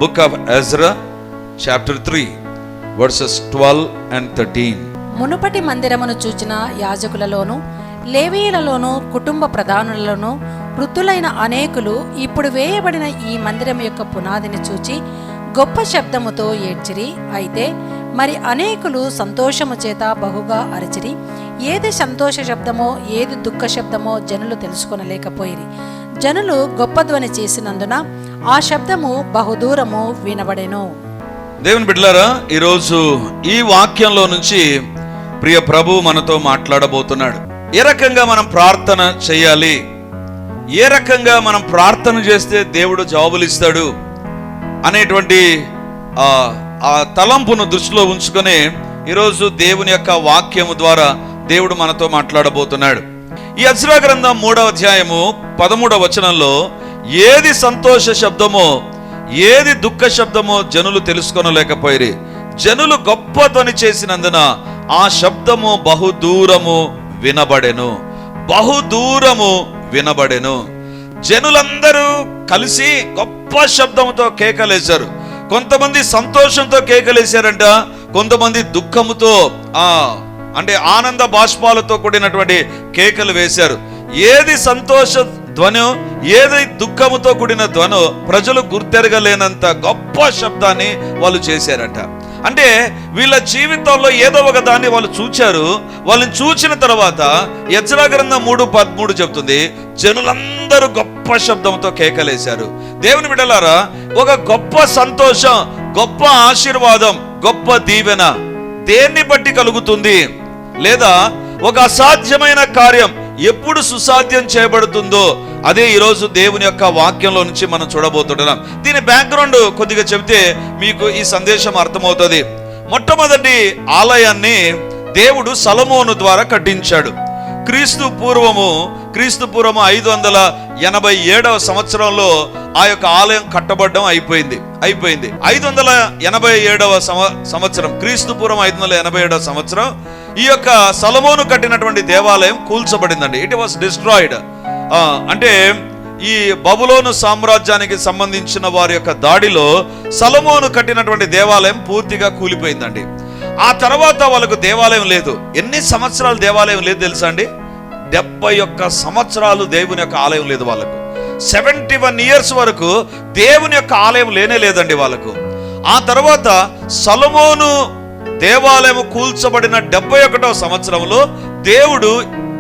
Book of Ezra chapter 3 verses 12 and 13. మునుపటి మందిరమును చూచిన యాజకులలోను లేవీయులలోను కుటుంబ ప్రధానులలోను వృద్ధులైన అనేకులు ఇప్పుడు వేయబడిన ఈ మందిరం యొక్క పునాదిని చూచి గొప్ప శబ్దముతో ఏడ్చిరి. అయితే మరి అనేకులు సంతోషము చేత బహుగా అరచిరి. ఏది సంతోష శబ్దమో ఏది దుఃఖ శబ్దమో జనులు తెలుసుకొనలేకపోయిరి. జనులు గొప్ప ధ్వని చేసినందున ఆ శబ్దము బహుదూరము వినబడెను. దేవుని బిడ్డలారా, ఈరోజు ఈ వాక్యంలో నుంచి ప్రియ ప్రభు మనతో మాట్లాడబోతున్నాడు. ఏ రకంగా మనం ప్రార్థన చేయాలి, ఏ రకంగా మనం ప్రార్థన చేస్తే దేవుడు జవాబులు ఇస్తాడు అనేటువంటి ఆ తలంపును దృష్టిలో ఉంచుకొని ఈరోజు దేవుని యొక్క వాక్యము ద్వారా దేవుడు మనతో మాట్లాడబోతున్నాడు. ఈ ఎజ్రా గ్రంథం 3వ అధ్యాయము 13వ వచనంలో ఏది సంతోష శబ్దమో ఏది దుఃఖ శబ్దమో జనులు తెలుసుకొనలేకపోయిరి. జనులు గొప్ప ధ్వని చేసినందున ఆ శబ్దము బహుదూరము వినబడెను. బహుదూరము వినబడెను. జనులందరూ కలిసి గొప్ప శబ్దంతో కేకలేశారు. కొంతమంది సంతోషంతో కేకలేశారంట, కొంతమంది దుఃఖముతో అంటే ఆనంద బాష్పాలతో కూడినటువంటి కేకలు వేశారు. ఏది సంతోష ధ్వనో ఏది దుఃఖముతో కూడిన ధ్వనో ప్రజలు గుర్తెరగలేనంత గొప్ప శబ్దాన్ని వాళ్ళు చేశారంట. అంటే వీళ్ళ జీవితంలో ఏదో ఒక దాన్ని వాళ్ళు చూచారు. వాళ్ళని చూచిన తర్వాత ఎజ్రా గ్రంథం 3:13 చెప్తుంది, జనులందరూ గొప్ప శబ్దంతో కేకలేశారు. దేవుని బిడ్డలారా, ఒక గొప్ప సంతోషం, గొప్ప ఆశీర్వాదం, గొప్ప దీవెన దేన్ని బట్టి కలుగుతుంది? లేదా ఒక అసాధ్యమైన కార్యం ఎప్పుడు సుసాధ్యం చేయబడుతుందో అదే ఈరోజు దేవుని యొక్క వాక్యంలో నుంచి మనం చూడబోతున్నాం. దీని బ్యాక్గ్రౌండ్ కొద్దిగా చెబితే మీకు ఈ సందేశం అర్థమవుతుంది. మొట్టమొదటి ఆలయాన్ని దేవుడు సొలొమోను ద్వారా కట్టించాడు. క్రీస్తు పూర్వము 587వ సంవత్సరంలో ఆ యొక్క ఆలయం కట్టబడడం అయిపోయింది. 587వ సంవత్సరం క్రీస్తు పూర్వం 587వ సంవత్సరం ఈ యొక్క సొలొమోను కట్టినటువంటి దేవాలయం కూల్చబడిందండి. It was destroyed. అంటే ఈ బబులోను సామ్రాజ్యానికి సంబంధించిన వారి యొక్క దాడిలో సొలొమోను కట్టినటువంటి దేవాలయం పూర్తిగా కూలిపోయిందండి. ఆ తర్వాత వాళ్ళకు దేవాలయం లేదు. ఎన్ని సంవత్సరాలు దేవాలయం లేదు తెలుసా అండి? 71 సంవత్సరాలు దేవుని యొక్క ఆలయం లేదు వాళ్ళకు. 71 years వరకు దేవుని యొక్క ఆలయం లేనే లేదండి వాళ్ళకు. ఆ తర్వాత సొలొమోను దేవాలయం కూల్చబడిన 71వ సంవత్సరంలో దేవుడు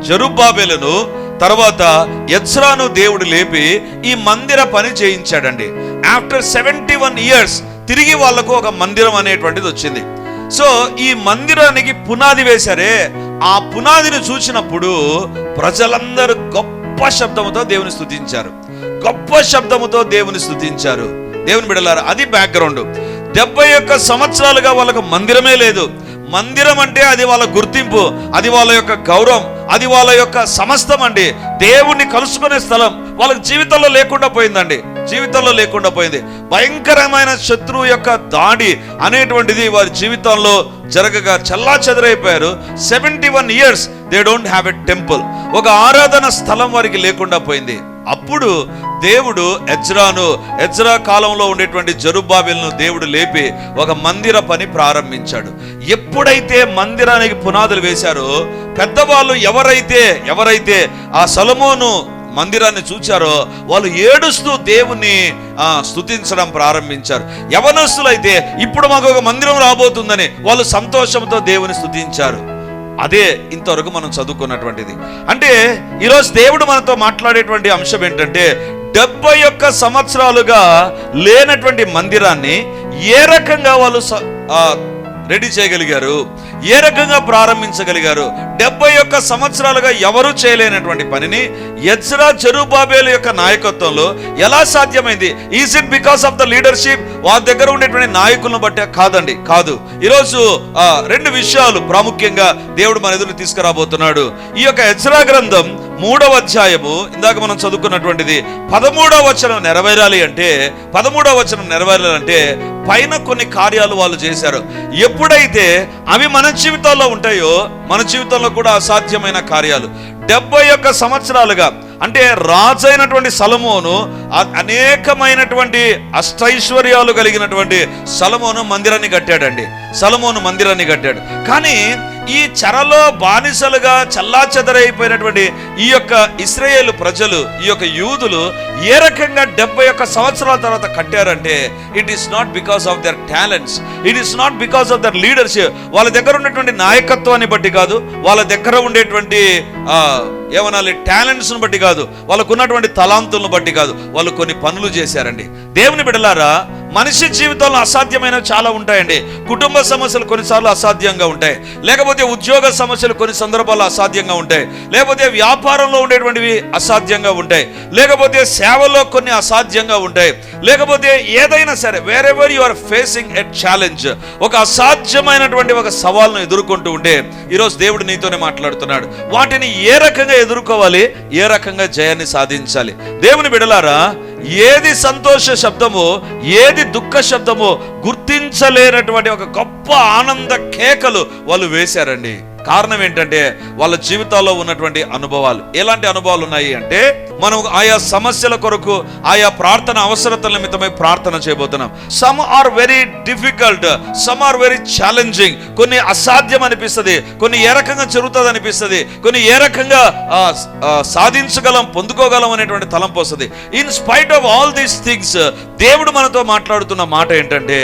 జెరుబ్బాబెలును తర్వాత ఎజ్రాను దేవుడు లేపి ఈ మందిర పని చేయించాడండి. ఆఫ్టర్ 71 years తిరిగి వాళ్లకు ఒక మందిరం అనేటువంటిది వచ్చింది. సో ఈ మందిరానికి పునాది వేశారే, ఆ పునాదిని చూసినప్పుడు ప్రజలందరూ గొప్ప శబ్దముతో దేవుని స్తుతించారు. గొప్ప శబ్దముతో దేవుని స్తుతించారు. దేవుని బిడ్డలారా, అది బ్యాక్గ్రౌండ్. 71 సంవత్సరాలుగా వాళ్ళకు మందిరమే లేదు. మందిరం అంటే అది వాళ్ళ గుర్తింపు, అది వాళ్ళ యొక్క గౌరవం, అది వాళ్ళ యొక్క సమస్తం అండి. దేవుణ్ణి కలుసుకునే స్థలం వాళ్ళకి జీవితంలో లేకుండా పోయిందండి. జీవితంలో లేకుండా పోయింది. భయంకరమైన శత్రువు యొక్క దాడి అనేటువంటిది వారి జీవితంలో జరగగా చల్లా చెదరైపోయారు. 71 years they don't have a temple. ఒక ఆరాధన స్థలం వారికి లేకుండా పోయింది. అప్పుడు దేవుడు ఎజ్రా కాలంలో ఉండేటువంటి జెరుబ్బాబెలును దేవుడు లేపి ఒక మందిర పని ప్రారంభించాడు. ఎప్పుడైతే మందిరానికి పునాదులు వేశారో పెద్దవాళ్ళు ఎవరైతే ఆ సొలొమోను మందిరాన్ని చూచారో వాళ్ళు ఏడుస్తూ దేవుణ్ణి స్తుతించడం ప్రారంభించారు. యవనస్తులైతే ఇప్పుడు మాకు ఒక మందిరం రాబోతుందని వాళ్ళు సంతోషంతో దేవుని స్తుతించారు. అదే ఇంతవరకు మనం చదువుకున్నటువంటిది. అంటే ఈరోజు దేవుడు మనతో మాట్లాడేటువంటి అంశం ఏంటంటే 71 సంవత్సరాలుగా లేనటువంటి మందిరాన్ని ఏ రకంగా వాళ్ళు రెడీ చేయగలిగారు, ఏ రకంగా ప్రారంభించగలిగారు. 71 సంవత్సరాలుగా ఎవరు చేయలేనటువంటి పనిని ఎజ్రా జెరుబ్బాబెలు యొక్క నాయకత్వంలో ఎలా సాధ్యమైంది? Is it because of the leadership? వారి దగ్గర ఉండేటువంటి నాయకులను బట్టే కాదండి, కాదు. ఈరోజు 2 విషయాలు ప్రాముఖ్యంగా దేవుడు మన ఎదురు తీసుకురాబోతున్నాడు. ఈ యొక్క ఎజ్రా గ్రంథం 3వ అధ్యాయము ఇందాక మనం చదువుకున్నటువంటిది 13వ వచనం నెరవేరాలి అంటే పైన కొన్ని కార్యాలు వాళ్ళు చేశారు. ఎప్పుడైతే అవి మన జీవితాల్లో ఉంటాయో మన జీవితంలో కూడా అసాధ్యమైన కార్యాలు. 71 సంవత్సరాలుగా, అంటే రాజైనటువంటి సొలొమోను అనేకమైనటువంటి అష్టైశ్వర్యాలు కలిగినటువంటి సొలొమోను మందిరాన్ని కట్టాడండి. సొలొమోను మందిరాన్ని కట్టాడు. కానీ ఈ చెరలో బానిసలుగా చల్లాచెదరైపోయినటువంటి ఈ యొక్క ఇశ్రాయేలు ప్రజలు, ఈ యొక్క యూదులు ఏ రకంగా 71 సంవత్సరాల తర్వాత కట్టారంటే, it is not because of their talents, it is not because of their leadership. వాళ్ళ దగ్గర ఉన్నటువంటి నాయకత్వాన్ని బట్టి కాదు, వాళ్ళ దగ్గర ఉండేటువంటి ఏమనాలి టాలెంట్స్ను బట్టి కాదు, వాళ్ళకు ఉన్నటువంటి తలాంతులను బట్టి కాదు, వాళ్ళు కొన్ని పనులు చేశారండి. దేవుని బిడ్డలారా, మనిషి జీవితంలో అసాధ్యమైనవి చాలా ఉంటాయండి. కుటుంబ సమస్యలు కొన్నిసార్లు అసాధ్యంగా ఉంటాయి, లేకపోతే ఉద్యోగ సమస్యలు కొన్ని సందర్భాల్లో అసాధ్యంగా ఉంటాయి, లేకపోతే వ్యాపారంలో ఉండేటువంటివి అసాధ్యంగా ఉంటాయి, లేకపోతే సేవలో కొన్ని అసాధ్యంగా ఉంటాయి, లేకపోతే ఏదైనా సరే wherever you are facing a challenge, ఒక అసాధ్యమైనటువంటి ఒక సవాల్ను ఎదుర్కొంటూ ఉంటే ఈరోజు దేవుడు నీతోనే మాట్లాడుతున్నాడు. వాటిని ఏ రకంగా ఎదుర్కోవాలి, ఏ రకంగా జయాన్ని సాధించాలి. దేవుని బిడ్డలారా, ఏది సంతోష శబ్దమో ఏది దుఃఖ శబ్దమో గుర్తించలేనటువంటి ఒక గొప్ప ఆనంద కేకలు వాళ్ళు వేశారండి. కారణం ఏంటంటే వాళ్ళ జీవితాల్లో ఉన్నటువంటి అనుభవాలు. ఎలాంటి అనుభవాలు ఉన్నాయి అంటే, మనం ఆయా సమస్యల కొరకు ఆయా ప్రార్థన అవసరతల నిమిత్తమై ప్రార్థన చేయబోతున్నాం. Some are very difficult, some are very challenging. కొన్ని అసాధ్యం అనిపిస్తుంది, కొన్ని ఏ రకంగా జరుగుతుంది అనిపిస్తుంది, కొన్ని ఏ రకంగా సాధించగలం, పొందుకోగలం అనేటువంటి తలంపు వస్తుంది. In spite of all these things దేవుడు మనతో మాట్లాడుతున్న మాట ఏంటంటే,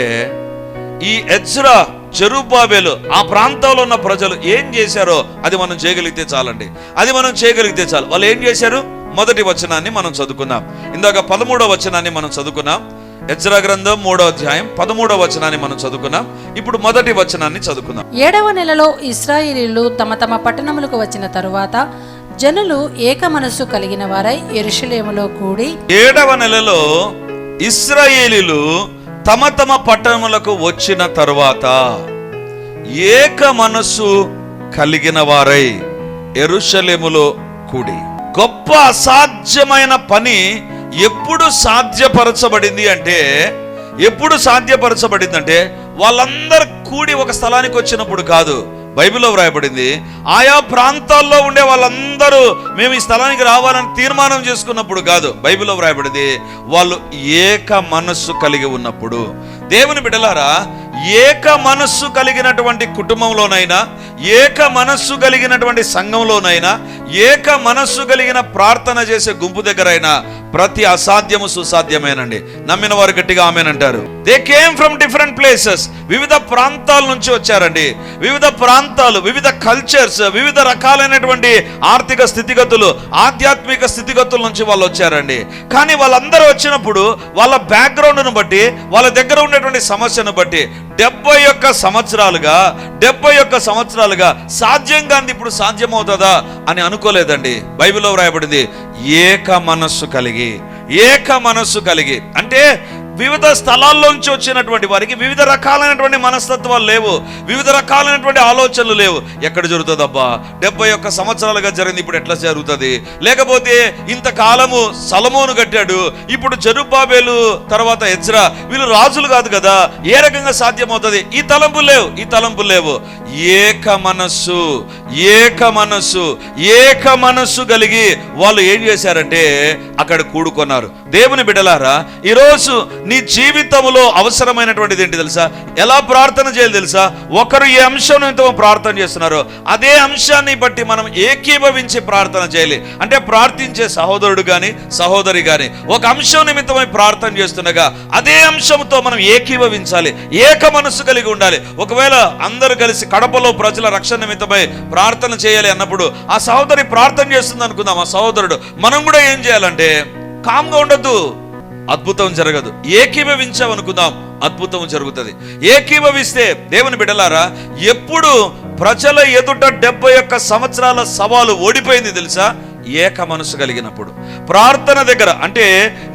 ఈ ఎజ్రా, జెరుబ్బాబెలు, ఆ ప్రాంతంలో ఉన్న ప్రజలు ఏం చేశారో అది మనం చేయగలిగితే చాలండి. అది మనం చేయగలిగితే చాలు. వాళ్ళు ఏం చేశారు? మొదటి వచనాన్ని మనం చదువుకున్నాం. ఇందాక 13వ వచనాన్ని మనం చదువుకున్నాం. ఎజ్రా గ్రంథం 3వ అధ్యాయం 13వ వచనాన్ని మనం చదువుకున్నాం. ఇప్పుడు మొదటి వచనాన్ని చదువుకున్నాం. 7వ నెలలో ఇశ్రాయేలీయులు తమ తమ పట్టణములకు వచ్చిన తరువాత జనులు ఏక మనస్సు కలిగిన వారై యెరూషలేములో కూడి, 7వ నెలలో ఇశ్రాయేలీయులు తమ తమ పట్టణములకు వచ్చిన తరువాత ఏక మనస్సు కలిగిన వారై యెరూషలేములో కూడి. గొప్ప అసాధ్యమైన పని ఎప్పుడు సాధ్యపరచబడింది అంటే, ఎప్పుడు సాధ్యపరచబడిందంటే వాళ్ళందరూ కూడి ఒక స్థలానికి వచ్చినప్పుడు కాదు. బైబిల్లో వ్రాయబడింది, ఆయా ప్రాంతాల్లో ఉండే వాళ్ళందరూ మేము ఈ స్థలానికి రావాలని తీర్మానం చేసుకున్నప్పుడు కాదు. బైబిల్లో వ్రాయబడింది, వాళ్ళు ఏక మనస్సు కలిగి ఉన్నప్పుడు. దేవుని బిడ్డలారా, ఏక మనస్సు కలిగినటువంటి కుటుంబంలోనైనా, ఏక మనస్సు కలిగినటువంటి సంఘంలోనైనా, ఏక మనస్సు కలిగిన ప్రార్థన చేసే గుంపు దగ్గరైనా ప్రతి అసాధ్యము సుసాధ్యమేనండి. నమ్మిన వారు గట్టిగా ఆమేనంటారు. They came from different places. వివిధ ప్రాంతాల నుంచి వచ్చారండి. వివిధ ప్రాంతాలు, వివిధ కల్చర్స్, వివిధ రకాలైనటువంటి ఆర్థిక స్థితిగతులు, ఆధ్యాత్మిక స్థితిగతుల నుంచి వాళ్ళు వచ్చారండి. కానీ వాళ్ళందరూ వచ్చినప్పుడు వాళ్ళ బ్యాక్గ్రౌండ్ను బట్టి, వాళ్ళ దగ్గర ఉన్నటువంటి సమస్యను బట్టి 71 సంవత్సరాలుగా సాధ్యం కాంది ఇప్పుడు సాధ్యమవుతుందా అని అనుకోలేదండి. బైబిల్లో వ్రాయబడింది, ఏక మనస్సు కలిగి అంటే వివిధ స్థలాల్లోంచి వచ్చినటువంటి వారికి వివిధ రకాలైనటువంటి మనస్తత్వాలు లేవు, వివిధ రకాలైనటువంటి ఆలోచనలు లేవు. ఎక్కడ జరుగుతుందబ్బా, 71 సంవత్సరాలుగా జరిగింది, ఇప్పుడు ఎట్లా జరుగుతుంది? లేకపోతే ఇంతకాలము సొలొమోను కట్టాడు, ఇప్పుడు జెరుబ్బాబెలు తర్వాత ఎజ్రా, వీళ్ళు రాజులు కాదు కదా, ఏ రకంగా సాధ్యమవుతుంది? ఈ తలంపులు లేవు. ఏక మనస్సు కలిగి వాళ్ళు ఏం చేశారంటే అక్కడ కూడుకున్నారు. దేవుని బిడ్డలారా, ఈరోజు నీ జీవితంలో అవసరమైనటువంటిది ఏంటి తెలుసా? ఎలా ప్రార్థన చేయాలి తెలుసా? ఒకరు ఏ అంశం నిమిత్తం ప్రార్థన చేస్తున్నారో అదే అంశాన్ని బట్టి మనం ఏకీభవించి ప్రార్థన చేయాలి. అంటే ప్రార్థించే సహోదరుడు కానీ సహోదరి కానీ ఒక అంశం నిమిత్తమై ప్రార్థన చేస్తుండగా అదే అంశంతో మనం ఏకీభవించాలి, ఏక మనస్సు కలిగి ఉండాలి. ఒకవేళ అందరూ కలిసి కడపలో ప్రజల రక్షణ నిమిత్తమై ప్రార్థన చేయాలి అన్నప్పుడు ఆ సహోదరి ప్రార్థన చేస్తుంది అనుకుందాం, ఆ సహోదరుడు, మనం కూడా ఏం చేయాలంటే కామ్గా ఉండొద్దు, అద్భుతం జరగదు. ఏకీభవించామనుకుందాం, అద్భుతం జరుగుతుంది. ఏకీభవిస్తే దేవుని బిడ్డలారా, ఎప్పుడు ప్రజల ఎదుట 71 సంవత్సరాల సవాలు ఓడిపోయింది తెలుసా? ఏక మనసు కలిగినప్పుడు. ప్రార్థన దగ్గర అంటే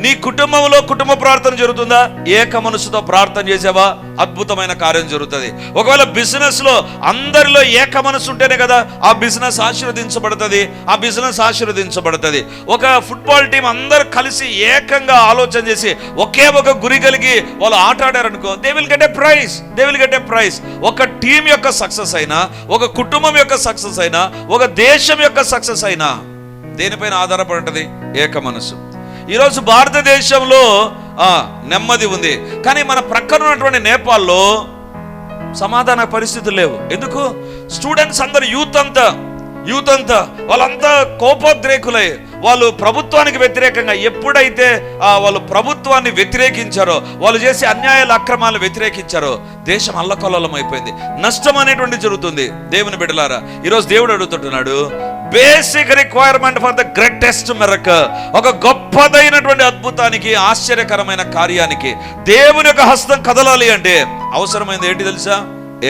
నీ కుటుంబంలో కుటుంబ ప్రార్థన జరుగుతుందా? ఏక మనసుతో ప్రార్థన చేసావా? అద్భుతమైన కార్యం జరుగుతుంది. ఒకవేళ బిజినెస్ లో అందరిలో ఏక మనసు ఉంటేనే కదా ఆ బిజినెస్ ఆశీర్వదించబడుతుంది, ఆ బిజినెస్ ఆశీర్వదించబడుతుంది. ఒక ఫుట్బాల్ టీం అందరు కలిసి ఏకంగా ఆలోచన చేసి ఒకే ఒక గురి కలిగి వాళ్ళు ఆట ఆడారనుకో, they will get a prize. ఒక టీం యొక్క సక్సెస్ అయినా, ఒక కుటుంబం యొక్క సక్సెస్ అయినా, ఒక దేశం యొక్క సక్సెస్ అయినా దేనిపైన ఆధారపడి ఉంటుంది? ఏక మనసు. ఈరోజు భారతదేశంలో నెమ్మది ఉంది, కానీ మన ప్రక్కన ఉన్నటువంటి నేపాల్లో సమాధాన పరిస్థితులు లేవు. ఎందుకు? స్టూడెంట్స్ అందరు యూత్ అంతా వాళ్ళంతా కోపోద్రేకులై వాళ్ళు ప్రభుత్వానికి వ్యతిరేకంగా ఎప్పుడైతే వాళ్ళు ప్రభుత్వాన్ని వ్యతిరేకించారో, వాళ్ళు చేసే అన్యాయాల అక్రమాలు వ్యతిరేకించారో దేశం అల్లకల్లోలం అయిపోయింది. నష్టం అనేటువంటి జరుగుతుంది. దేవుని బిడ్డలారా, ఈరోజు దేవుడు అడుగుతుంటున్నాడు, basic requirement for the greatest miracle, ఒక గొప్పదైనటువంటి అద్భుతానికి, ఆశ్చర్యకరమైన కార్యానికి దేవుని యొక్క హస్తం కదలాలి అంటే అవసరమైంది ఏంటి తెలుసా?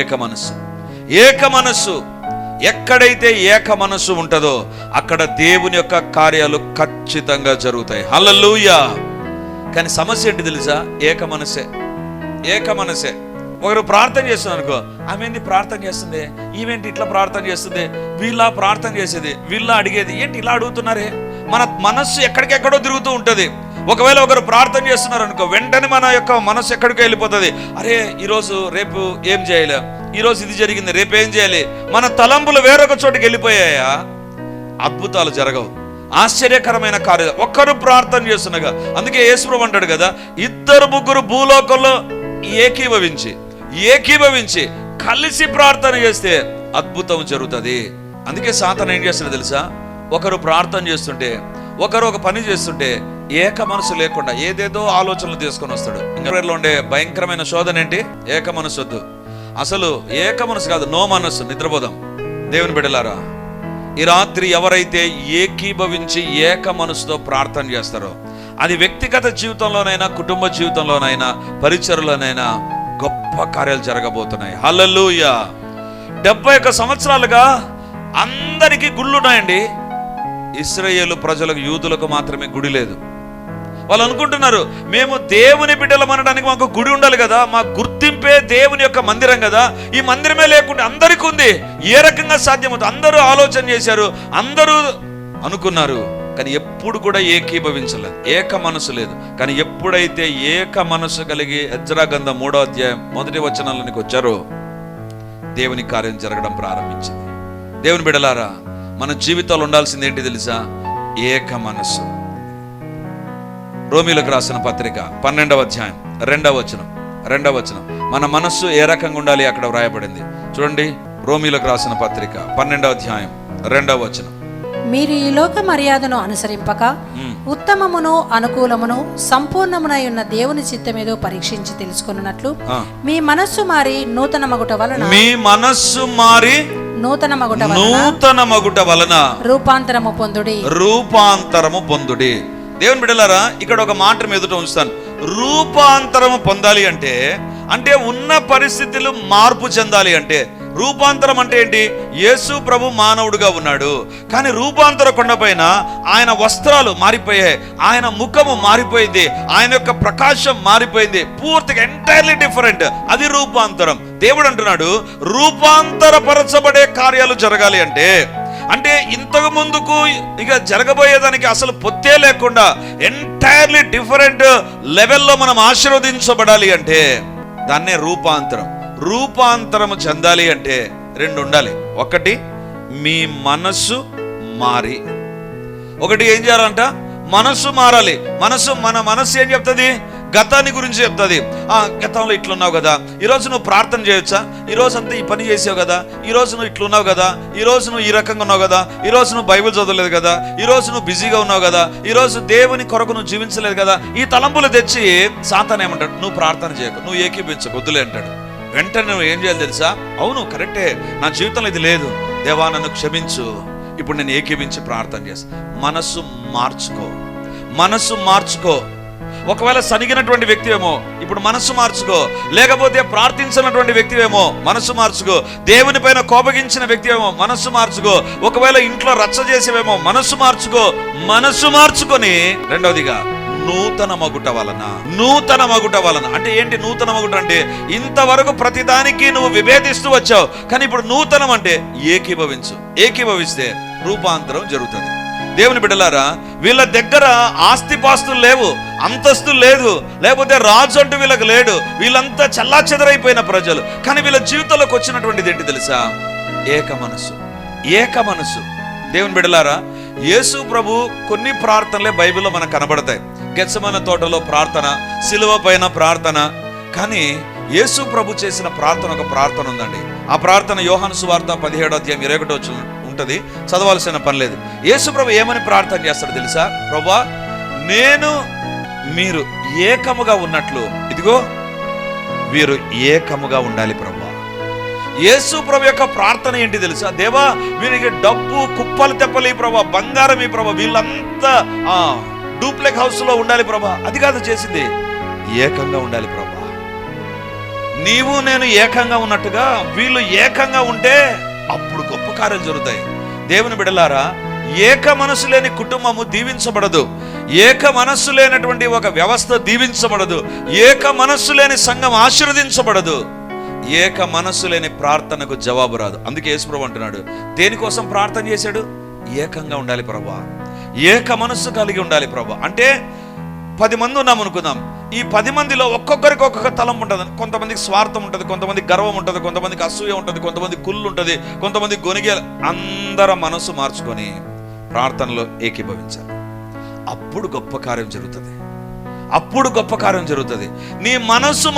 ఏక మనస్సు. ఏక మనస్సు. ఎక్కడైతే ఏక మనస్సు ఉంటుందో అక్కడ దేవుని యొక్క కార్యాలు ఖచ్చితంగా జరుగుతాయి. హల్లెలూయా. కానీ సమస్య ఏంటి తెలుసా? ఏక మనసే. ఒకరు ప్రార్థన చేస్తున్నారు అనుకో, ఆమె ఏంటి ప్రార్థన చేస్తుంది, ఈమెంటి ఇట్లా ప్రార్థన చేస్తుంది, వీళ్ళ ప్రార్థన చేసేది, వీళ్ళ అడిగేది ఏంటి, ఇలా అడుగుతున్నారే. మన మనస్సు ఎక్కడికెక్కడో తిరుగుతూ ఉంటుంది. ఒకవేళ ఒకరు ప్రార్థన చేస్తున్నారు అనుకో, వెంటనే మన యొక్క మనస్సు ఎక్కడికో వెళ్ళిపోతుంది. అరే ఈరోజు రేపు ఏం చేయాలి, ఈరోజు ఇది జరిగింది, రేపు ఏం చేయాలి. మన తలంపులు వేరొక చోటుకి వెళ్ళిపోయాయా, అద్భుతాలు జరగవు, ఆశ్చర్యకరమైన కార్యాలు. ఒక్కరు ప్రార్థన చేస్తుండగా, అందుకే యేసు అంటాడు కదా, 2-3 భూలోకంలో ఏకీభవించి కలిసి ప్రార్థన చేస్తే అద్భుతం జరుగుతుంది. అందుకే సాతాను ఏం చేస్తాడో తెలుసా? ఒకరు ప్రార్థన చేస్తుంటే, ఒకరు ఒక పని చేస్తుంటే ఏక మనసు లేకుండా ఏదేదో ఆలోచనలు తీసుకొని వస్తాడు. ఇంకా ఉండే భయంకరమైన శోధన ఏంటి? ఏక మనసు వద్దు. అసలు ఏక మనసు కాదు, నో మనస్సు. నిద్రపోదాం. దేవుని బిడ్డలారా, ఈ రాత్రి ఎవరైతే ఏకీభవించి ఏక మనసుతో ప్రార్థన చేస్తారో అది వ్యక్తిగత జీవితంలోనైనా, కుటుంబ జీవితంలోనైనా, పరిచర్లోనైనా గొప్ప కార్యాలు జరగబోతున్నాయి. హల్లెలూయా. 71 సంవత్సరాలుగా అందరికీ గుళ్ళున్నాయండి. ఇశ్రాయేలు ప్రజలకు, యూదులకు మాత్రమే గుడి లేదు. వాళ్ళు అనుకుంటున్నారు, మేము దేవుని బిడ్డలం అనడానికి మాకు గుడి ఉండాలి కదా, మా గుర్తింపే దేవుని యొక్క మందిరం కదా, ఈ మందిరమే లేకుండా అందరికీ ఉంది, ఏ రకంగా సాధ్యమవుతుంది? అందరూ ఆలోచన చేశారు, అందరూ అనుకున్నారు, కానీ ఎప్పుడు కూడా ఏకీభవించలేదు, ఏక మనసు లేదు. కానీ ఎప్పుడైతే ఏక మనసు కలిగి ఎజ్రా గ్రంథం 3వ అధ్యాయం 1వ వచనాలకి వచ్చారో దేవుని కార్యం జరగడం ప్రారంభించింది. దేవుని బిడ్డలారా, మన జీవితాలు ఉండాల్సింది ఏంటి తెలుసా? ఏక మనస్సు. రోమీలకు రాసిన పత్రిక 12వ అధ్యాయం 2వ వచనం. మన మనస్సు ఏ రకంగా ఉండాలి అక్కడ వ్రాయబడింది చూడండి. రోమీలకు రాసిన పత్రిక 12వ అధ్యాయం 2వ వచనం. మీరు ఈ లోక మర్యాదను అనుసరింపక ఉత్తమమును అనుకూలమును సంపూర్ణమునై ఉన్న దేవుని చిత్తమేదో పరీక్షించి తెలుసుకున్నట్లు మీ మనస్సు మారి నూతన మగుట వలన రూపాంతరము పొందుడి. దేవుని బిడ్డలారా, ఇక్కడ ఒక మాట ఎదుట ఉంచుతాను. రూపాంతరము పొందాలి అంటే ఉన్న పరిస్థితులు మార్పు చెందాలి అంటే, రూపాంతరం అంటే ఏంటి? యేసు ప్రభు మానవుడుగా ఉన్నాడు, కానీ రూపాంతర కొండపైన ఆయన వస్త్రాలు మారిపోయాయి, ఆయన ముఖము మారిపోయింది, ఆయన యొక్క ప్రకాశం మారిపోయింది, పూర్తిగా ఎంటైర్లీ డిఫరెంట్. అది రూపాంతరం. దేవుడు అంటున్నాడు, రూపాంతరపరచబడే కార్యాలు జరగాలి అంటే ఇంతకు ముందుకు ఇక జరగబోయేదానికి అసలు పొత్తే లేకుండా ఎంటైర్లీ డిఫరెంట్ లెవెల్లో మనం ఆశీర్వదించబడాలి అంటే దాన్నే రూపాంతరము చెందాలి అంటే 2 ఉండాలి. ఒకటి, మీ మనస్సు మారి. ఒకటి ఏం చేయాలంట? మనస్సు మారాలి. మన మనస్సు ఏం చెప్తుంది? గతాన్ని గురించి చెప్తుంది. గతంలో ఇట్లున్నావు కదా, ఈరోజు నువ్వు ప్రార్థన చేయొచ్చా, ఈరోజు అంతా ఈ పని చేసావు కదా, ఈరోజు నువ్వు ఇట్లున్నావు కదా, ఈరోజు నువ్వు ఈ రకంగా ఉన్నావు కదా, ఈరోజు నువ్వు బైబిల్ చదవలేదు కదా, ఈరోజు నువ్వు బిజీగా ఉన్నావు కదా, ఈరోజు దేవుని కొరకు నువ్వు జీవించలేదు కదా. ఈ తలంపులు తెచ్చి సాతాను ఏమంటాడు? నువ్వు ప్రార్థన చేయకు, నువ్వు ఏకీపించకు, వద్దులే అంటాడు. వెంటనే నువ్వు ఏం చేయాలి తెలుసా? అవును, కరెక్టే, నా జీవితంలో ఇది లేదు, దేవా నన్ను క్షమించు, ఇప్పుడు నేను ఏకీపించి ప్రార్థన చేస్తా. మనస్సు మార్చుకో. ఒకవేళ సనిగినటువంటి వ్యక్తివేమో ఇప్పుడు మనస్సు మార్చుకో. లేకపోతే ప్రార్థించినటువంటి వ్యక్తివేమో మనస్సు మార్చుకో. దేవుని పైన కోపగించిన వ్యక్తివేమో మనస్సు మార్చుకో. ఒకవేళ ఇంట్లో రచ్చ చేసేవేమో మనస్సు మార్చుకో. మనస్సు మార్చుకొని రెండవదిగా నూతన మగుట వలన అంటే ఏంటి నూతన మగుట అంటే ఇంతవరకు ప్రతిదానికి నువ్వు విభేదిస్తూ వచ్చావు, కానీ ఇప్పుడు నూతనం అంటే ఏకీభవిస్తే రూపాంతరం జరుగుతుంది. దేవుని బిడ్డలారా, వీళ్ళ దగ్గర ఆస్తిపాస్తులు లేవు, అంతస్తులు లేదు, లేకపోతే రాజు అంటూ వీళ్ళకి లేడు. వీళ్ళంతా చల్లాచెదరైపోయిన ప్రజలు. కానీ వీళ్ళ జీవితంలోకి వచ్చినటువంటిది ఏంటి తెలుసా? ఏక మనసు. దేవుని బిడ్డలారా, యేసు ప్రభు కొన్ని ప్రార్థనలే బైబిల్లో మనకు కనబడతాయి. గెత్సెమనే తోటలో ప్రార్థన, సిలువ పైన ప్రార్థన. కానీ యేసు ప్రభు చేసిన ప్రార్థన ఒక ప్రార్థన ఉందండి. ఆ ప్రార్థన యోహాను సువార్త 17:21 ఉంటుంది, చదవాల్సిన పని లేదు. యేసు ప్రభు ఏమని ప్రార్థన చేస్తాడు తెలుసా? ప్రభువా, నేను మీరు ఏకముగా ఉన్నట్లు ఇదిగో వీరు ఏకముగా ఉండాలి ప్రభువా. యేసు ప్రభు యొక్క ప్రార్థన ఏంటి తెలుసా? దేవా, వీరికి డబ్బు కుప్పలు తెప్పలి ప్రభా, బంగారం ఈ ప్రభా, వీళ్ళంతా డూప్లెక్ హౌస్ లో ఉండాలి ప్రభా. అది కాదు చేసింది, ఏకంగా ఉండాలి ప్రభా. నీవు నేను ఏకంగా ఉన్నట్టుగా వీళ్ళు ఏకంగా ఉంటే అప్పుడు గొప్ప కార్యాలు జరుగుతాయి. దేవుని బిడ్డలారా, ఏక మనసు లేని కుటుంబము దీవించబడదు. ఏక మనస్సు లేనటువంటి ఒక వ్యవస్థ దీవించబడదు. ఏక మనస్సు లేని సంఘం ఆశీర్వదించబడదు. ఏక మనస్సు లేని ప్రార్థనకు జవాబు రాదు. అందుకే యేసుప్రభు అంటున్నాడు, దేనికోసం ప్రార్థన చేశాడు? ఏకంగా ఉండాలి ప్రభా, ఏక మనస్సు కలిగి ఉండాలి ప్రభా. అంటే 10 మంది ఉన్నాం అనుకుందాం. ఈ 10 మందిలో ఒక్కొక్కరికి ఒక్కొక్క తలంపు ఉంటుంది. కొంతమందికి స్వార్థం ఉంటుంది, కొంతమందికి గర్వం ఉంటుంది, కొంతమందికి అసూయ ఉంటుంది, కొంతమంది కుళ్ళు ఉంటుంది, కొంతమంది గొనిగే. అందరం మనసు మార్చుకొని ప్రార్థనలో ఏకీభవించాలి. అప్పుడు గొప్ప కార్యం జరుగుతుంది. నీ మనస్సు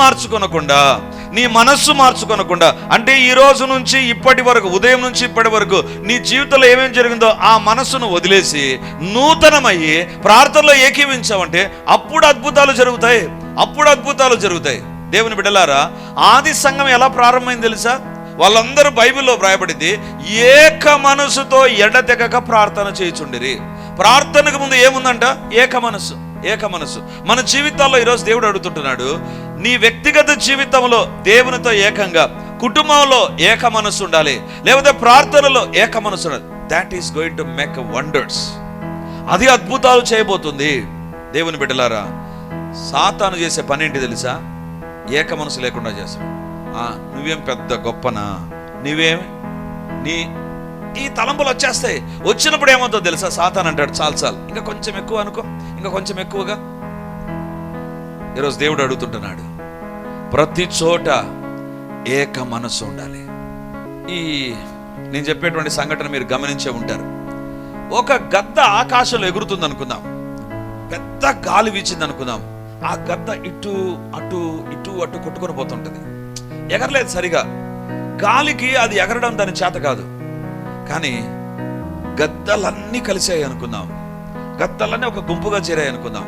మార్చుకొనకుండా అంటే ఈ రోజు నుంచి ఇప్పటి వరకు, ఉదయం నుంచి ఇప్పటి వరకు నీ జీవితంలో ఏమేమి జరిగిందో ఆ మనస్సును వదిలేసి నూతనమయ్యి ప్రార్థనలో ఏకీవించావంటే అప్పుడు అద్భుతాలు జరుగుతాయి. దేవుని బిడ్డలారా, ఆది సంఘం ఎలా ప్రారంభమైంది తెలుసా? వాళ్ళందరూ బైబిల్లో వ్రాయబడింది, ఏక మనసుతో ఎడతెగక ప్రార్థన చేయుచుండిరి. ప్రార్థనకు ముందు ఏముందంట? ఏక మనసు. మన జీవితాల్లో ఈరోజు దేవుడు అడుగుతుంటున్నాడు, నీ వ్యక్తిగత జీవితంలో దేవునితో ఏకంగా, కుటుంబంలో ఏక మనసు ఉండాలి, లేకపోతే ప్రార్థనలో ఏక మనసు ఉండాలి. That is going to make wonders. అది అద్భుతాలు చేయబోతుంది. దేవుని బిడ్డలారా, సాతాను చేసే పని ఏంటి తెలుసా? ఏక మనసు లేకుండా చేస్తాడు. నువ్వేం పెద్ద గొప్పనా, నీ ఈ తలంపులు వచ్చేస్తాయి. వచ్చినప్పుడు ఏమవుతుందో తెలుసా? సాతాను అంటాడు, చాలు ఇంకా కొంచెం ఎక్కువ అనుకో, ఇంకా కొంచెం ఎక్కువగా. ఈరోజు దేవుడు అడుగుతుంటున్నాడు, ప్రతి చోట ఏక మనస్సు ఉండాలి. నేను చెప్పేటువంటి సంఘటన మీరు గమనించే ఉంటారు. ఒక గద్ద ఆకాశంలో ఎగురుతుంది అనుకుందాం, పెద్ద గాలి వీచింది అనుకుందాం. ఆ గద్ద ఇటు అటు కొట్టుకొని పోతుంటది. ఎగరలేదు సరిగా, గాలికి అది ఎగరడం దాని చేత కాదు. కానీ గద్దలన్నీ కలిసాయి అనుకుందాం, గద్దలన్నీ ఒక గుంపుగా చేరాయి అనుకుందాం.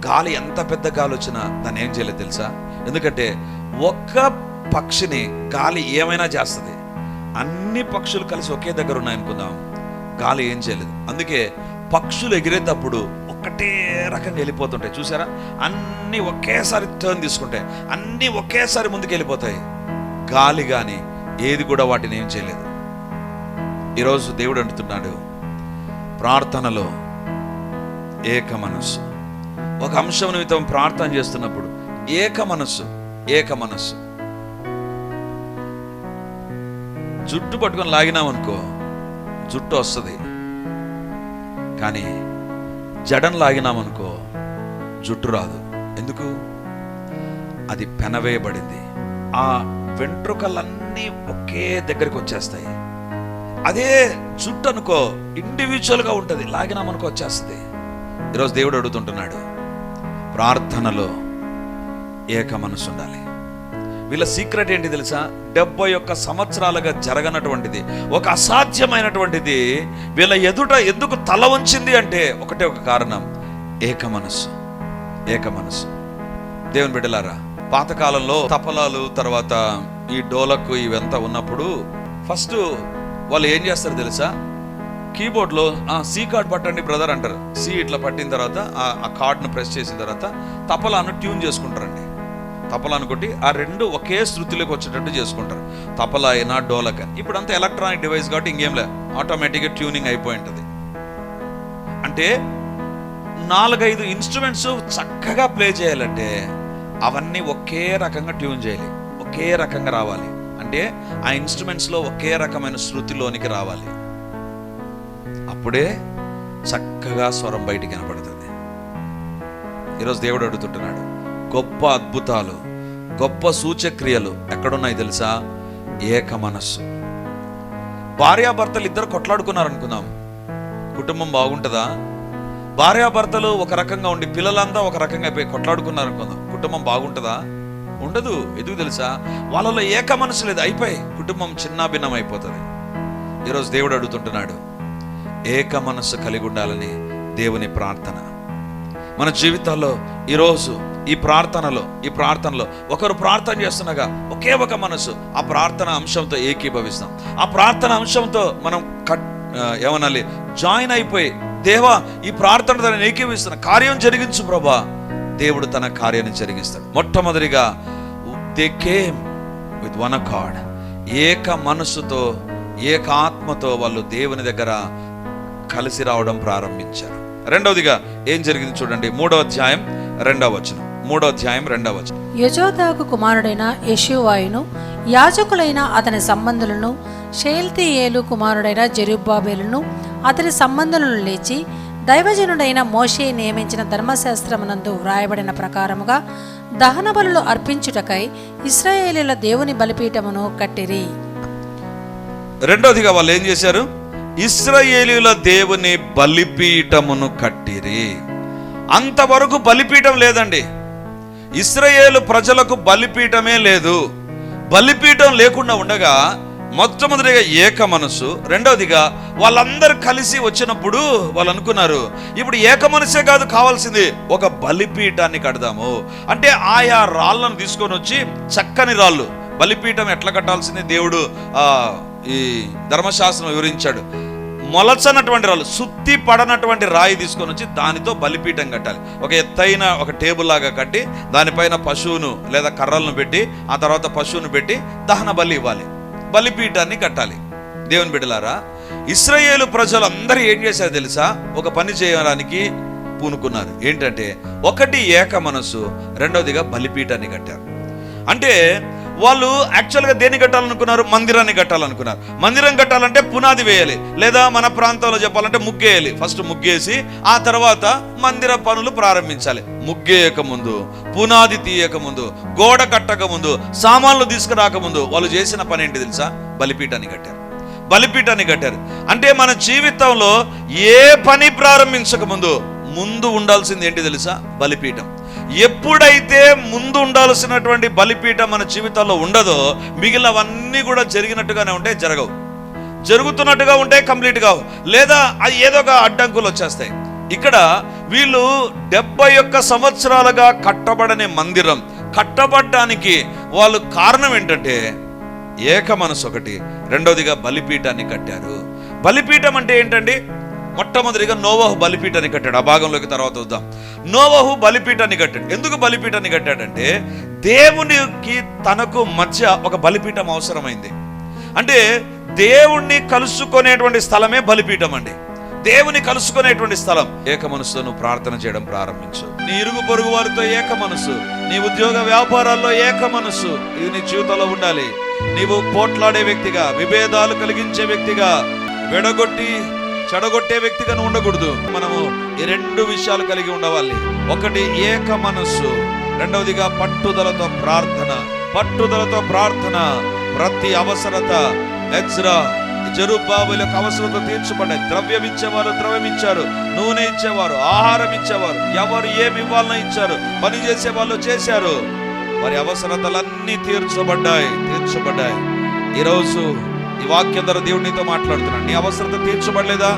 గాలి ఎంత పెద్ద గాలి వచ్చినా దాన్ని ఏం చేయలేదు తెలుసా? ఎందుకంటే ఒక్క పక్షిని గాలి ఏమైనా చేస్తుంది. అన్ని పక్షులు కలిసి ఒకే దగ్గర ఉన్నాయి అనుకుందాం, గాలి ఏం చేయలేదు. అందుకే పక్షులు ఎగిరేటప్పుడు ఒకటే రకంగా వెళ్ళిపోతుంటాయి. చూసారా? అన్నీ ఒకేసారి టర్న్ తీసుకుంటాయి, అన్నీ ఒకేసారి ముందుకు వెళ్ళిపోతాయి. గాలి కానీ ఏది కూడా వాటిని ఏం చేయలేదు. ఈరోజు దేవుడు అంటున్నాడు, ప్రార్థనలో ఏక మనస్సు. ఒక అంశం నిమిత్తం ప్రార్థన చేస్తున్నప్పుడు ఏక మనస్సు. జుట్టు పట్టుకొని లాగినామనుకో జుట్టు వస్తుంది, కానీ జడం లాగినామనుకో జుట్టు రాదు. ఎందుకు? అది పెనవేయబడింది. ఆ వెంట్రుకలన్నీ ఒకే దగ్గరికి వచ్చేస్తాయి. అదే జుట్టు అనుకో ఇండివిజువల్గా ఉంటుంది, లాగినామనుకో వచ్చేస్తుంది. ఈరోజు దేవుడు అడుగుతుంటున్నాడు, ప్రార్థనలో ఏక మనసు ఉండాలి. వీళ్ళ సీక్రెట్ ఏంటి తెలుసా? 71 సంవత్సరాలుగా జరగనటువంటిది, ఒక అసాధ్యమైనటువంటిది వీళ్ళ ఎదుట ఎందుకు తల వంచింది అంటే ఒకటే ఒక కారణం, ఏక మనస్సు. దేవుని బిడ్డలారా, పాతకాలంలో తపలాలు, తర్వాత ఈ డోలకు ఇవంతా ఉన్నప్పుడు ఫస్ట్ వాళ్ళు ఏం చేస్తారు తెలుసా? కీబోర్డ్లో సి కార్డ్ పట్టండి బ్రదర్ అంటారు. సి ఇట్లా పట్టిన తర్వాత ఆ కార్డ్ను ప్రెస్ చేసిన తర్వాత తపలాను ట్యూన్ చేసుకుంటారండి. తపలాను కొట్టి ఆ రెండు ఒకే శృతిలోకి వచ్చేటట్టు చేసుకుంటారు. తపలా అయినా డోలక్. ఇప్పుడు అంతా ఎలక్ట్రానిక్ డివైస్ కాబట్టి ఇంకేం లే, ఆటోమేటిక్గా ట్యూనింగ్ అయిపోయి ఉంటుంది. అంటే 4-5 ఇన్స్ట్రుమెంట్స్ చక్కగా ప్లే చేయాలంటే అవన్నీ ఒకే రకంగా ట్యూన్ చేయాలి, ఒకే రకంగా రావాలి. అంటే ఆ ఇన్స్ట్రుమెంట్స్లో ఒకే రకమైన శృతిలోనికి రావాలి. అప్పుడే చక్కగా స్వరం బయటికి కనపడుతుంది. ఈరోజు దేవుడు అడుగుతుంటున్నాడు, గొప్ప అద్భుతాలు, గొప్ప సూచక్రియలు ఎక్కడున్నాయి తెలుసా? ఏక మనస్సు. భార్యాభర్తలు ఇద్దరు కొట్లాడుకున్నారు అనుకుందాం, కుటుంబం బాగుంటుందా? భార్యాభర్తలు ఒక రకంగా ఉండి పిల్లలంతా ఒక రకంగా అయిపోయి కొట్లాడుకున్నారు అనుకుందాం, కుటుంబం బాగుంటుందా? ఉండదు. ఎందుకు తెలుసా? వాళ్ళలో ఏక మనసు లేదు, అయిపోయి కుటుంబం చిన్నాభిన్నం అయిపోతుంది. ఈరోజు దేవుడు అడుగుతుంటున్నాడు, ఏక మనస్సు కలిగి ఉండాలని దేవుని ప్రార్థన మన జీవితాల్లో. ఈరోజు ఈ ప్రార్థనలో ఒకరు ప్రార్థన చేస్తుండగా ఒకే ఒక మనసు ఆ ప్రార్థన అంశంతో ఏకీభవిస్తాం. ఆ ప్రార్థన అంశంతో మనం ఏమనాలి, జాయిన్ అయిపోయి, దేవా ఈ ప్రార్థన నేను ఏకీభవిస్తున్నా, కార్యం జరిగించు ప్రభా. దేవుడు తన కార్యాన్ని జరిగిస్తాడు. మొట్టమొదటిగా they came with one accord, ఏక మనస్సుతో ఏక ఆత్మతో వాళ్ళు దేవుని దగ్గర కలిసి రావడం ప్రారంభించారు. రెండవదిగా ఏం జరిగింది చూడండి, 3వ అధ్యాయం 2వ వచనం. 3వ అధ్యాయం 2వ వచనం. యోజాదాకు కుమారుడైన యెషూవాయును యాజకులైన అతని సంబంధులను, షేల్తీయేలు కుమారుడైన జెరుబ్బాబెలును అతని సంబంధులను లేచి దైవజనుడైన మోషే నియమించిన ధర్మశాస్త్రమునందు వ్రాయబడిన ప్రకారముగా దహన బలులు అర్పించుటకై ఇశ్రాయేలీయుల దేవుని బలిపీఠమును కట్టిరి. రెండవదిగా వాళ్ళు ఏం చేశారు? ఇశ్రాయేలీయుల దేవుని బలిపీఠమును కట్టిరి. అంతవరకు బలిపీఠం లేదండి. ఇశ్రాయేలు ప్రజలకు బలిపీఠమే లేదు. బలిపీఠం లేకుండా ఉండగా మొట్టమొదటిగా ఏక మనసు, రెండవదిగా వాళ్ళందరూ కలిసి వచ్చినప్పుడు వాళ్ళు అనుకున్నారు, ఇప్పుడు ఏక మనసే కాదు కావాల్సింది, ఒక బలిపీఠాన్ని కడదాము. అంటే ఆయా రాళ్ళను తీసుకొని వచ్చి, చక్కని రాళ్ళు, బలిపీఠం ఎట్లా కట్టాల్సింది దేవుడు ఈ ధర్మశాస్త్రం వివరించాడు. మొలచనటువంటి రాళ్ళు, సుత్తి పడనటువంటి రాయి తీసుకొని వచ్చి దానితో బలిపీఠం కట్టాలి. ఒక ఎత్తైన ఒక టేబుల్ లాగా కట్టి దానిపైన పశువును లేదా కర్రలను పెట్టి ఆ తర్వాత పశువును పెట్టి దహన బలి ఇవ్వాలి, బలిపీఠాన్ని కట్టాలి. దేవుని బిడ్డలారా, ఇశ్రాయేలు ప్రజలు అందరూ ఏం చేశారు తెలుసా? ఒక పని చేయడానికి పూనుకున్నారు. ఏంటంటే, ఒకటి ఏక మనసు, రెండవదిగా బలిపీఠాన్ని కట్టారు. అంటే వాళ్ళు యాక్చువల్గా దేన్ని కట్టాలనుకున్నారు? మందిరాన్ని కట్టాలనుకున్నారు. మందిరం కట్టాలంటే పునాది వేయాలి, లేదా మన ప్రాంతంలో చెప్పాలంటే ముగ్గేయాలి. ఫస్ట్ ముగ్గేసి ఆ తర్వాత మందిర పనులు ప్రారంభించాలి. ముగ్గేయక ముందు, పునాది తీయక ముందు, గోడ కట్టక ముందు, సామాన్లు తీసుకురాకముందు వాళ్ళు చేసిన పని ఏంటి తెలుసా? బలిపీఠాన్ని కట్టారు. బలిపీఠాన్ని కట్టారు. అంటే మన జీవితంలో ఏ పని ప్రారంభించక ముందు ఉండాల్సింది ఏంటి తెలుసా? బలిపీఠం. ఎప్పుడైతే ముందు ఉండాల్సినటువంటి బలిపీఠం మన జీవితాల్లో ఉండదో, మిగిలినవన్నీ కూడా జరిగినట్టుగానే ఉంటాయి, జరగవు. జరుగుతున్నట్టుగా ఉంటాయి, కంప్లీట్ కావు, లేదా అది ఏదో ఒక అడ్డంకులు వచ్చేస్తాయి. ఇక్కడ వీళ్ళు 71 సంవత్సరాలుగా కట్టబడని మందిరం కట్టబడడానికి వాళ్ళు కారణం ఏంటంటే ఏక మనసు ఒకటి, రెండవదిగా బలిపీఠాన్ని కట్టారు. బలిపీఠం అంటే ఏంటండి? మొట్టమొదటిగా నోవహు బలిపీఠాన్ని కట్టాడు. ఆ భాగంలోకి తర్వాత వద్దాం. నోవహు బలిపీఠాన్ని కట్టాడు. ఎందుకు బలిపీఠాన్ని కట్టాడంటే, దేవునికి తనకు మధ్య ఒక బలిపీఠం అవసరమైంది. అంటే దేవుణ్ణి కలుసుకునేటువంటి స్థలమే బలిపీఠం అండి. దేవుని కలుసుకునేటువంటి స్థలం. ఏక మనసుతో నువ్వు ప్రార్థన చేయడం ప్రారంభించు. నీ ఇరుగు పొరుగు వారితో ఏక మనసు, నీ ఉద్యోగ వ్యాపారాల్లో ఏక మనసు, ఇది నీ జీవితంలో ఉండాలి. నీవు పోట్లాడే వ్యక్తిగా, విభేదాలు కలిగించే వ్యక్తిగా, విడగొట్టి చెడగొట్టే వ్యక్తిగా ఉండకూడదు. మనము ఈ 2 విషయాలు కలిగి ఉండవాలి. ఒకటి ఏక మనస్సు, రెండవదిగా పట్టుదలతో ప్రార్థన. పట్టుదలతో ప్రార్థన. ప్రతి అవసరత ఎజ్రా జెరుబ్బాబెలు అవసరత తీర్చబడ్డాయి. ద్రవ్యం ఇచ్చేవారు ద్రవ్యం ఇచ్చారు, నూనె ఇచ్చేవారు ఆహారం ఇచ్చేవారు, ఎవరు ఏమి ఇవ్వాలని ఇచ్చారు, పని చేసే వాళ్ళు చేశారు. వారి అవసరతలన్నీ తీర్చబడ్డాయి. ఈరోజు ఈ వాక్యం ద్వారా దేవుడు నీతో మాట్లాడుతున్నాడు. నీ అవసరత తీర్చబడలేదా?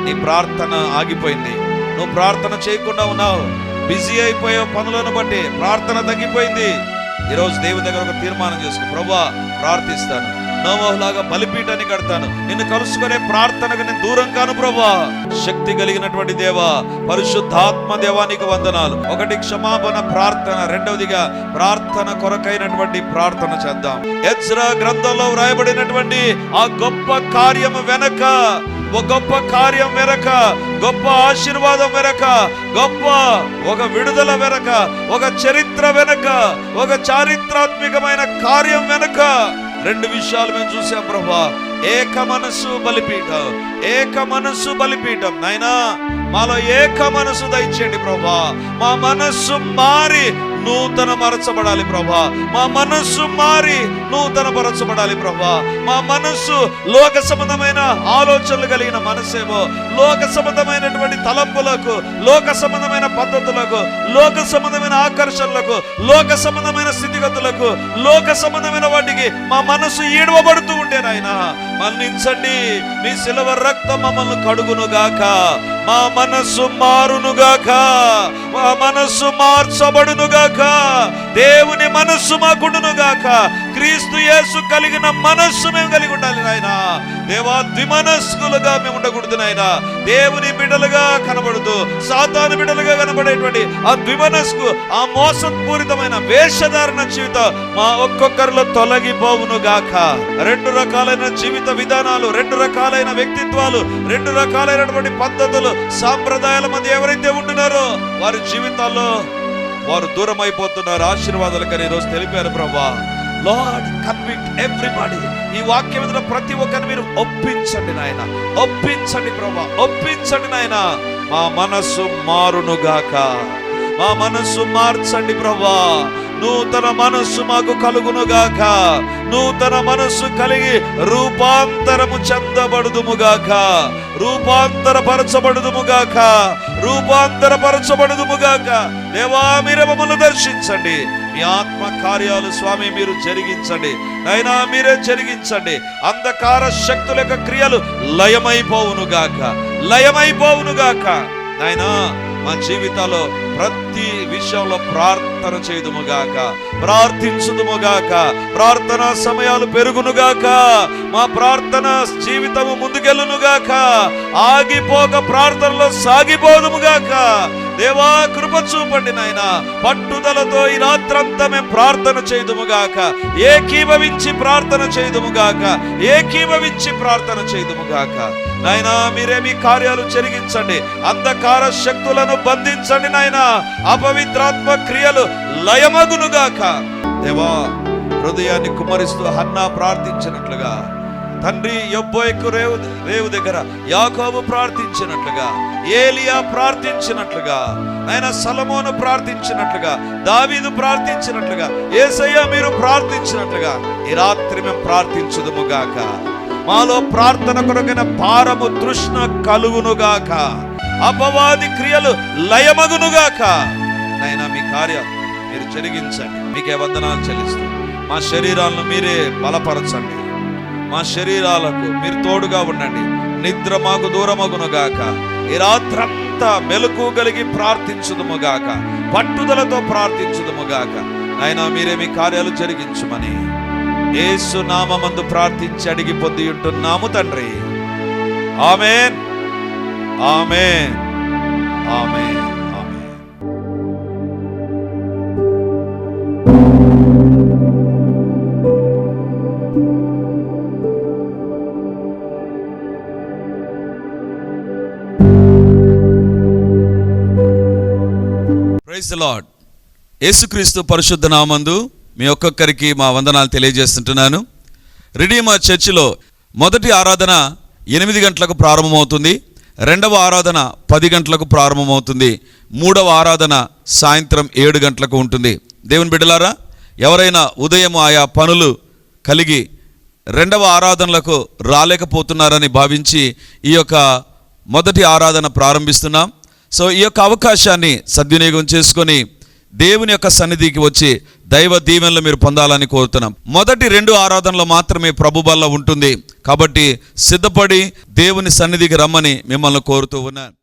నీ ప్రార్థన ఆగిపోయింది. నువ్వు ప్రార్థన చేయకుండా ఉన్నావు, బిజీ అయిపోయావు, పనులను బట్టి ప్రార్థన తగ్గిపోయింది. ఈరోజు దేవుని దగ్గర ఒక తీర్మానం చేసుకో, ప్రభువా ప్రార్థిస్తాను, నోవహులాగా బలిపీఠాన్ని కడతాను, నిన్ను కలుసుకునే ప్రార్థనకు నేను దూరం కాను ప్రభా. శక్తి కలిగినటువంటి దేవా, పరిశుద్ధాత్మ దేవానికి వందనాలు. ఒకటి క్షమాపణ ప్రార్థన, రెండవదిగా ప్రార్థన కొరకైనటువంటి ప్రార్థన చేద్దాం. ఎజ్రా గ్రంథంలో వ్రాయబడినటువంటి ఆ గొప్ప కార్యము వెనక, ఒక గొప్ప కార్యం వెనక, గొప్ప ఆశీర్వాదం వెనక, గొప్ప ఒక విడుదల వెనక, ఒక చరిత్ర వెనక, ఒక చారిత్రాత్మకమైన కార్యం వెనక రెండు విషయాలు మేము చూసాం ప్రభా. ఏక మనస్సు బలిపీఠం, ఏక మనస్సు బలిపీఠం. నాయనా మాలో ఏక మనస్సు దయచేయండి ప్రభా. మా మనస్సు మారి నూతన మరచబడాలి ప్రభా. మా మనస్సు మారి నూతన పరచబడాలి ప్రభా. మా మనస్సు లోక సంబంధమైన ఆలోచనలు కలిగిన మనసేమో లోక సంబంధమైనటువంటి తలంపులకు, లోక సంబంధమైన పద్ధతులకు, లోక సంబంధమైన ఆకర్షణలకు, లోక సంబంధమైన స్థితిగతులకు, లోక సంబంధమైన వాటికి మా మనస్సు ఈడవబడుతూ ఉంటే నాయనా మన్నించండి. మీ శిలువ రక్తం మమ్మల్ని కడుగునుగాక. మా మనస్సు మారునుగాక, మా మనస్సు మార్చబడునుగాక. దేవుని మనస్సు మాకుండునుగాక. క్రీస్తు యేసు కలిగిన మనస్సు మేము కలిగి ఉండాలి నాయనా. దేవా, ద్విమనస్కులుగా మేము ఉండకూడదు నాయనా. దేవుని బిడ్డలుగా కనబడుతూ సాతాను బిడ్డలుగా కనబడేటువంటి ఆ ద్విమనస్కు, ఆ మోసపూరితమైన వేషధారణ జీవితం మా ఒక్కొక్కరిలో తొలగిపోవునుగాక. రెండు రకాలైన జీవిత విధానాలు, రెండు రకాలైన వ్యక్తిత్వాలు, రెండు రకాలైనటువంటి పద్ధతులు, సాంప్రదాయాల మధ్య ఎవరైతే ఉంటున్నారో వారి జీవితాల్లో వారు దూరం అయిపోతున్నారు. ఆశీర్వాదాలకని ఈరోజు తెలిపారు ప్రభా. Lord, convict everybody. ఈ వాక్యం మీద ప్రతి ఒక్కరిని మీరు ఒప్పించండి నాయన, ఒప్పించండి ప్రభా, ఒప్పించండి నాయన. మా మనస్సు మారునుగాక, మా మనస్సు మార్చండి ప్రభా. నూతన మనస్సు మాకు కలుగునుగాక. నూతన మనస్సు కలిగి రూపాంతరము చెందబడుదుముగాక, రూపాంతరపరచబడుదుముగాక, రూపాంతరపరచబడుదుముగాక. దేవా, మీరే మమ్మల్ని దర్శించండి. మీ ఆత్మ కార్యాలు స్వామి మీరు జరిగించండి నాయనా, మీరే జరిగించండి. అంధకార శక్తుల యొక్క క్రియలు లయమైపోవునుగాక, లయమైపోవునుగాక నాయనా. మా జీవితాల్లో ప్రతి విషయంలో ప్రార్థన చేయుదుముగాక, ప్రార్థించుదుముగాక. ప్రార్థనా సమయాలు పెరుగునుగాక. మా ప్రార్థన జీవితము ముందుకెళ్ళునుగాక. ఆగిపోక ప్రార్థనలో సాగిపోదుముగాక. దేవా, కృప చూపండి నాయన. పట్టుదలతో ఈ రాత్రంతా మేము ప్రార్థన చేయుదుముగాక. ఏకీభవించి ప్రార్థన చేయుదుముగాక, ఏకీభవించి ప్రార్థన చేయుదుముగాక. నాయనా, మీరే మీ కార్యాలు జరిగించండి. అంధకార శక్తులను బంధించండి నాయనా. అపవిత్రాత్మ క్రియలు లయమగునుగాక. దేవా, హృదయాన్ని కుమరిస్తూ హన్నా ప్రార్థించినట్లుగా, తండ్రి యొబ్బోయకు రేవు దగ్గర యాకోబు ప్రార్థించినట్లుగా, ఏలియా ప్రార్థించినట్లుగా, ఆయన సొలొమోను ప్రార్థించినట్లుగా, దావీదు ప్రార్థించినట్లుగా, యేసయ్య మీరు ప్రార్థించినట్లుగా ఈ రాత్రి మేము ప్రార్థించుదుముగాక. మాలో ప్రార్థన కొరకైన భారము, తృష్ణ కలుగునుగాక. అపవాది క్రియలు లయమగునుగాక. నైనా మీ కార్యం మీరు జరిగించండి. మీకే వందనాలు చెల్లిస్తూ మా శరీరాలను మీరే బలపరచండి. మా శరీరాలకు మీరు తోడుగా ఉండండి. నిద్ర మాకు దూరమగునుగాక. ఈ రాత్రంతా మెలకువ కలిగి ప్రార్థించుదుముగాక, పట్టుదలతో ప్రార్థించుదుముగాక. నాయనా, మీరే మీ కార్యాలు జరిగించుమని యేసు నామమందు ప్రార్థించి అడిగి పొంది ఉంటున్నాము తండ్రి. ఆమేన్, ఆమేన్, ఆమేన్, ఆమేన్. Praise the lord. యేసుక్రీస్తు పరిశుద్ధ నామందు మీ ఒక్కొక్కరికి మా వందనాలు తెలియజేస్తుంటున్నాను. రిడీమర్ చర్చిలో మొదటి ఆరాధన 8 గంటలకు ప్రారంభమవుతుంది. రెండవ ఆరాధన 10 గంటలకు ప్రారంభమవుతుంది. మూడవ ఆరాధన సాయంత్రం 7 గంటలకు ఉంటుంది. దేవుని బిడ్డలారా, ఎవరైనా ఉదయం ఆయా పనులు కలిగి రెండవ ఆరాధనలకు రాలేకపోతున్నారని భావించి ఈ యొక్క మొదటి ఆరాధన ప్రారంభిస్తున్నాం. సో ఈ యొక్క అవకాశాన్ని సద్వినియోగం చేసుకొని దేవుని యొక్క సన్నిధికి వచ్చి దైవ దీవెనలు మీరు పొందాలని కోరుతున్నాం. మొదటి 2 ఆరాధనలు మాత్రమే ప్రభు బల్ల ఉంటుంది. కాబట్టి సిద్ధపడి దేవుని సన్నిధికి రమ్మని మిమ్మల్ని కోరుతూ ఉన్నాను.